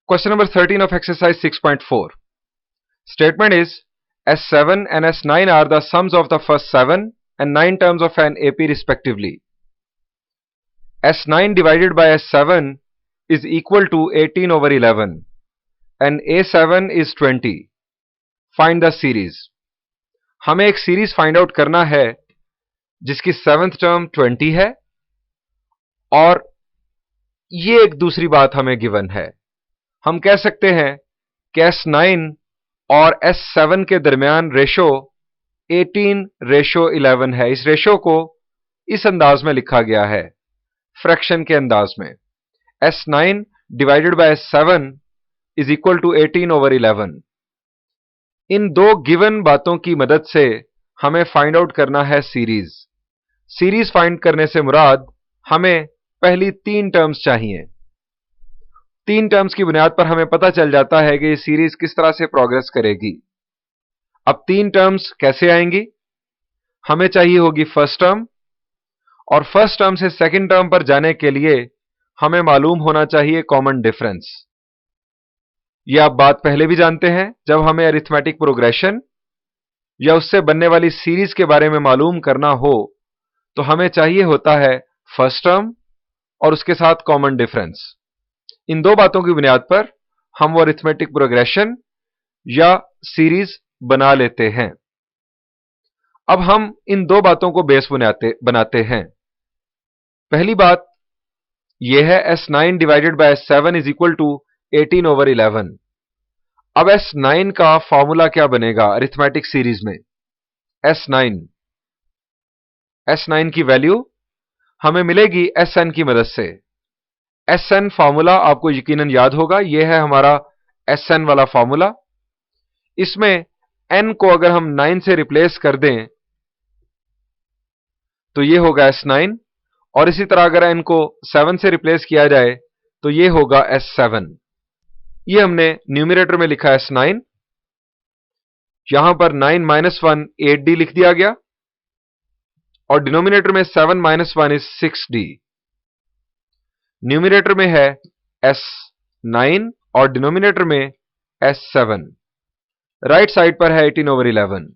Question number 13 of exercise 6.4. Statement is S7 and S9 are the sums of the first 7 and 9 terms of an AP respectively. S9 divided by S7 is equal to 18 over 11 and A7 is 20. Find the series. हमें एक series find out करना है जिसकी 7th term 20 है और ये एक दूसरी बात हमें गिवन है. हम कह सकते हैं कि S9 और S7 के दरमियान रेशो 18:11 है. इस रेशो को इस अंदाज में लिखा गया है, फ्रैक्शन के अंदाज में. S9 divided by S7 is equal to 18 over 11. इन दो गिवन बातों की मदद से हमें फाइंड आउट करना है सीरीज. सीरीज फाइंड करने से मुराद हमें पहली 3 टर्म्स चाहिए. 3 टर्म्स की बुनियाद पर हमें पता चल जाता है कि ये सीरीज किस तरह से प्रोग्रेस करेगी. अब 3 टर्म्स कैसे आएंगी? हमें चाहिए होगी फर्स्ट टर्म, और फर्स्ट टर्म से सेकंड टर्म पर जाने के लिए हमें मालूम होना चाहिए कॉमन डिफरेंस. यह आप बात पहले भी जानते हैं. जब हमें अरिथमेटिक प्रोग्रेशन या उससे बनने वाली सीरीज के बारे में मालूम करना हो तो हमें चाहिए होता है फर्स्ट टर्म और उसके साथ कॉमन डिफरेंस. इन दो बातों की बुनियाद पर हम वो अरिथमेटिक प्रोग्रेशन या सीरीज बना लेते हैं. अब हम इन दो बातों को बेस बनाते हैं. पहली बात यह है S9 divided by S7 is equal to 18 over 11. अब S9 का फॉर्मूला क्या बनेगा अरिथमेटिक सीरीज में? S9 की वैल्यू हमें मिलेगी Sn की मदद से. Sn फॉर्मूला आपको यकीनन याद होगा. यह है हमारा Sn वाला फॉर्मूला. इसमें n को अगर हम 9 से रिप्लेस कर दें तो यह होगा S9, और इसी तरह अगर n को 7 से रिप्लेस किया जाए तो यह होगा S7. ये हमने न्यूमरेटर में लिखा है S9. यहां पर 9 - 1 8D लिख दिया गया, और डिनोमिनेटर में 7 - 1 इज 6D. न्यूमरेटर में है S9 और डिनोमिनेटर में S7. राइट साइड पर है 18 over 11.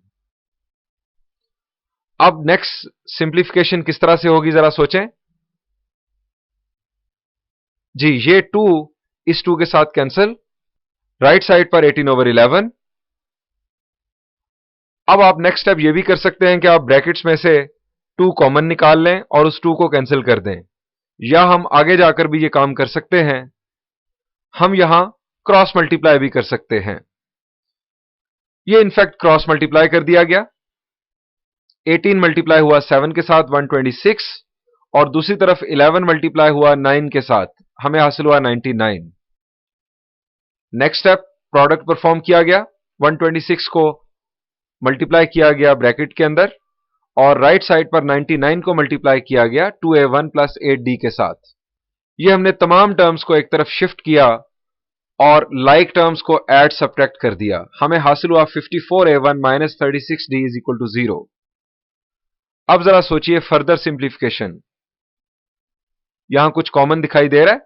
अब नेक्स्ट सिंप्लीफिकेशन किस तरह से होगी जरा सोचें जी. ये 2 इस 2 के साथ कैंसिल, राइट साइड पर 18 over 11. अब आप नेक्स्ट स्टेप ये भी कर सकते हैं कि आप ब्रैकेट्स में से 2 कॉमन निकाल लें और उस 2 को कैंसिल कर दें, या हम आगे जाकर भी ये काम कर सकते हैं. हम यहां क्रॉस मल्टीप्लाई भी कर सकते हैं. ये इनफैक्ट क्रॉस मल्टीप्लाई कर दिया गया. 18 मल्टीप्लाई हुआ 7 के साथ 126, और दूसरी तरफ 11 मल्टीप्लाई हुआ 9 के साथ, हमें हासिल हुआ 99. नेक्स्ट स्टेप प्रोडक्ट परफॉर्म किया गया. 126 को मल्टीप्लाई किया गया ब्रैकेट के अंदर, और राइट साइड पर 99 को मल्टीप्लाई किया गया 2a1 plus 8d के साथ. ये हमने तमाम टर्म्स को एक तरफ शिफ्ट किया और लाइक टर्म्स को ऐड सब्ट्रैक्ट कर दिया. हमें हासिल हुआ 54a1 - 36d is equal to 0. अब जरा सोचिए फर्दर सिंप्लीफिकेशन. यहां कुछ कॉमन दिखाई दे रहा है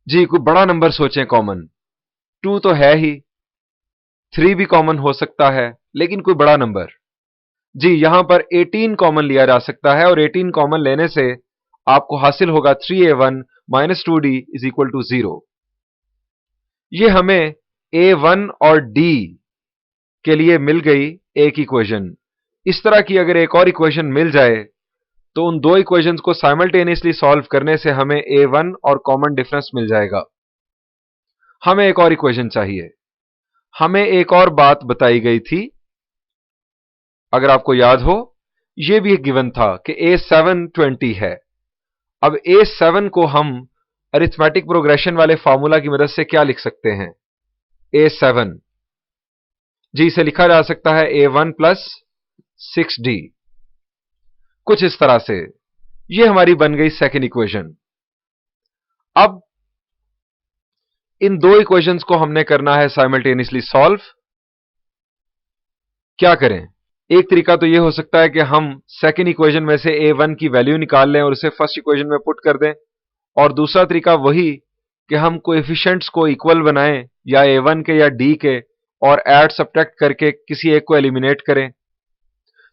जी. कोई बड़ा नंबर सोचें कॉमन. 2 तो है ही, 3 भी कॉमन हो सकता है, लेकिन कोई बड़ा नंबर जी. यहां पर 18 कॉमन लिया जा सकता है, और 18 कॉमन लेने से आपको हासिल होगा 3a1 - 2d is equal to 0. ये हमें a1 और d के लिए मिल गई एक इक्वेशन. इस तरह की अगर एक और इक्वेशन मिल जाए तो उन दो इक्वेशंस को साइमल्टेनियसली सॉल्व करने से हमें a1 और कॉमन डिफरेंस मिल जाएगा. हमें एक और इक्वेशन चाहिए. हमें एक और बात बताई गई थी, अगर आपको याद हो, यह भी एक गिवन था कि a7 20 है. अब a7 को हम अरिथमेटिक प्रोग्रेशन वाले फॉर्मूला की मदद से क्या लिख सकते हैं? a7 जी, इसे लिखा जा सकता है a1 plus 6d, कुछ इस तरह से. यह हमारी बन गई सेकेंड इक्वेशन. अब इन दो इक्वेशंस को हमने करना है साइमल्टेनियसली सॉल्व. क्या करें? एक तरीका तो यह हो सकता है कि हम सेकेंड इक्वेशन में से a1 की वैल्यू निकाल लें और उसे फर्स्ट इक्वेशन में पुट कर दें, और दूसरा तरीका वही कि हम कोएफिशिएंट्स को इक्वल बनाएं या a1 के या d के और ऐड सब्ट्रैक्ट करके किसी एक को एलिमिनेट करें।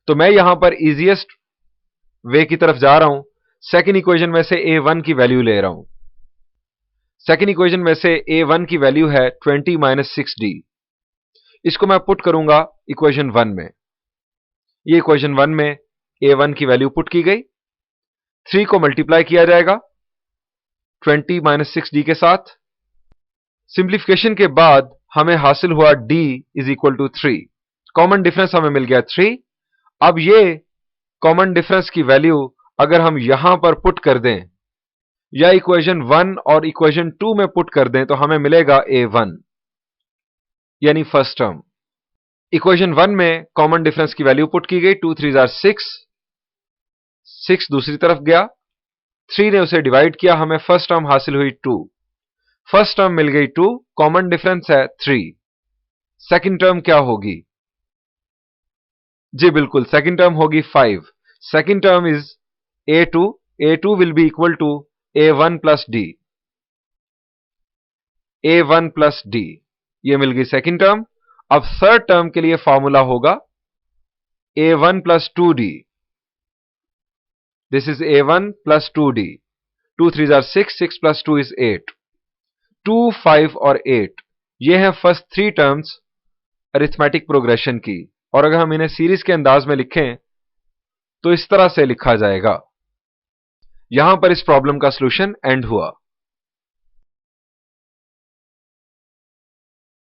तो मैं यहां पर इजीएस्ट वे की तरफ जा रहा हूं। सेकेंड इक्वेशन में से a1 की वैल्यू ले रहा हूं। सेकेंड इक्वेशन में से a1 की वैल्यू है 20 - 6d। इसको मैं पुट करूंगा इक्वेशन 1 में। ये इक्वेशन 1 में a1 की वैल्यू पुट की गई। 3 को मल्टीप्लाई किया जाएगा 20 - 6d के साथ। सिंप्लीफिकेशन के बाद हमें हासिल हुआ d is equal to 3। Common difference हमें मिल गया 3। अब ये कॉमन डिफरेंस की वैल्यू अगर हम यहां पर पुट कर दें या इक्वेशन 1 और इक्वेशन 2 में पुट कर दें तो हमें मिलेगा a1 यानी फर्स्ट टर्म। इक्वेशन 1 में कॉमन डिफरेंस की वैल्यू पुट की गई 2 3 जार 6। 6 दूसरी तरफ गया, 3 ने उसे डिवाइड किया, हमें फर्स्ट टर्म हासिल हुई 2। फर्स्ट टर्म मिल गई 2, कॉमन डिफरेंस है 3। सेकंड टर्म क्या होगी? जी बिल्कुल, सेकंड टर्म होगी 5। Second term is a2। a2 will be equal to a1 plus d। a1 plus d ये मिल गई सेकंड टर्म। अब थर्ड टर्म के लिए फॉर्मूला होगा a1 plus 2d। This is a1 plus 2d। 2 3 जार 6, 6 प्लस 2 इज 8। 2, 5 और 8 ये हैं फर्स्ट 3 टर्म्स अरिथमेटिक प्रोग्रेशन की। और अगर हम इन्हें सीरीज के अंदाज में लिखें तो इस तरह से लिखा जाएगा। यहां पर इस प्रॉब्लम का सॉल्यूशन एंड हुआ।